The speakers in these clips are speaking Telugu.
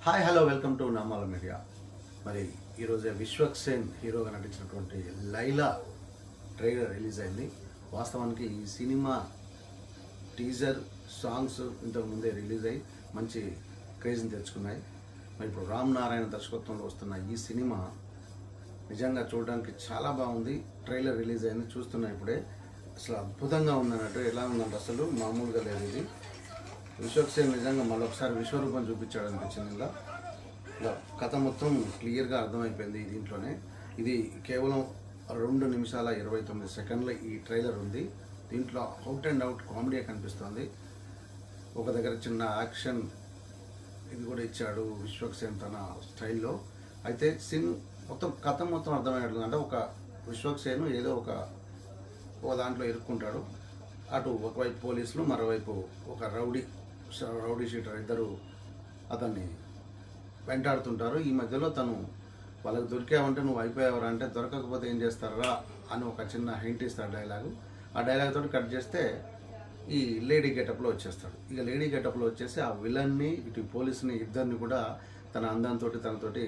Hi hello welcome to Namala media. మరి ఈరోజే విశ్వక్ సేన్ హీరోగా నటించినటువంటి లైలా ట్రైలర్ రిలీజ్ అయింది. వాస్తవానికి ఈ సినిమా టీజర్ సాంగ్స్ ఇంతకు ముందే రిలీజ్ అయ్యి మంచి క్రేజ్ని తెచ్చుకున్నాయి. మరి ఇప్పుడు రామ్ నారాయణ దర్శకత్వంలో వస్తున్న ఈ సినిమా నిజంగా చూడడానికి చాలా బాగుంది. ట్రైలర్ రిలీజ్ అయింది, చూస్తున్నా ఇప్పుడే. అసలు అద్భుతంగా ఉందన్నట్టు. ఎలా ఉందంటే అసలు మామూలుగా లేదు. ఇది విశ్వక్ సేన్ నిజంగా మళ్ళొకసారి విశ్వరూపం చూపించాడు అనిపించింది. ఇలా కథ మొత్తం క్లియర్గా అర్థమైపోయింది దీంట్లోనే. ఇది కేవలం 2 నిమిషాల 29 సెకండ్ల ఈ ట్రైలర్ ఉంది. దీంట్లో అవుట్ అండ్ అవుట్ కామెడీ కనిపిస్తుంది. ఒక దగ్గర చిన్న యాక్షన్ ఇది కూడా ఇచ్చాడు విశ్వక్ సేన్ తన స్టైల్లో. అయితే మొత్తం కథ మొత్తం అర్థమయ్యేట్లుగా, అంటే ఒక విశ్వక్ సేన్ ఏదో ఒక దాంట్లో ఇరుక్కుంటాడు. అటు ఒకవైపు పోలీసులు, మరోవైపు ఒక రౌడీ షీటర్ ఇద్దరు అతన్ని వెంటాడుతుంటారు. ఈ మధ్యలో తను వాళ్ళకి దొరికావంటే నువ్వు అయిపోయావరా అంటే, దొరకకపోతే ఏం చేస్తారా అని ఒక చిన్న హింట్ ఇస్తాడు డైలాగు. ఆ డైలాగ్ తోటి కట్ చేస్తే ఈ లేడీ గెటప్లో వచ్చేస్తాడు. ఇక లేడీ గెటప్లో వచ్చేసి ఆ విలన్ని, ఇటు పోలీసుని ఇద్దరిని కూడా తన అందంతో తనతోటి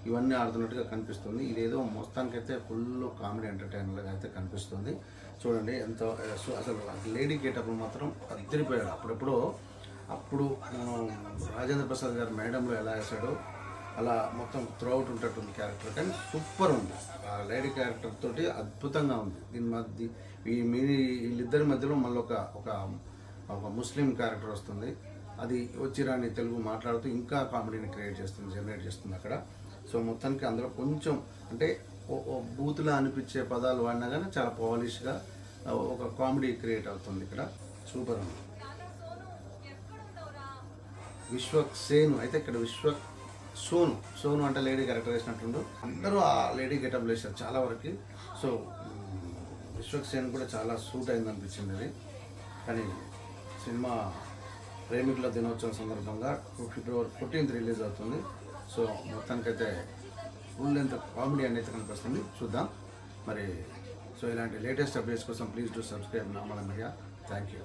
ఇవన్నీ ఆడుతున్నట్టుగా కనిపిస్తుంది. ఇదేదో మొత్తానికైతే ఫుల్ కామెడీ ఎంటర్టైనర్గా అయితే కనిపిస్తుంది. చూడండి ఎంత అసలు లేడీ గెటప్ మాత్రం అద్దరిపోయాడు. అప్పుడు రాజేంద్ర ప్రసాద్ గారు మేడంలో ఎలా వేసాడో అలా మొత్తం త్రూఅవుట్ ఉంటట్టుంది క్యారెక్టర్. కానీ సూపర్ ఉంది. ఆ లేడీ క్యారెక్టర్ తోటి అద్భుతంగా ఉంది. వీళ్ళిద్దరి మధ్యలో మళ్ళీ ఒక ముస్లిం క్యారెక్టర్ వస్తుంది. అది వచ్చిరాని తెలుగు మాట్లాడుతూ ఇంకా కామెడీని జనరేట్ చేస్తుంది అక్కడ. సో మొత్తానికి అందులో కొంచెం అంటే బూతులా అనిపించే పదాలు వాడినా కానీ చాలా పాలిష్గా ఒక కామెడీ క్రియేట్ అవుతుంది ఇక్కడ. సూపర్ ఉంది. విశ్వక్ సేన్ అయితే ఇక్కడ సోను అంటే లేడీ క్యారెక్టర్ వేసినట్టుండు. అందరూ ఆ లేడీ గెటప్ వేసారు చాలా వరకు. సో విశ్వక్ సేన్ కూడా చాలా సూట్ అయింది అనిపించింది అది. కానీ సినిమా ప్రేమికుల దినోత్సవం సందర్భంగా ఫిబ్రవరి 14th రిలీజ్ అవుతుంది. సో మొత్తానికైతే ఫుల్ లెంత్ కామెడీ అనేది కనిపిస్తుంది. చూద్దాం మరి. సో ఇలాంటి లేటెస్ట్ అప్డేట్స్ కోసం please do subscribe Namala media. Thank you.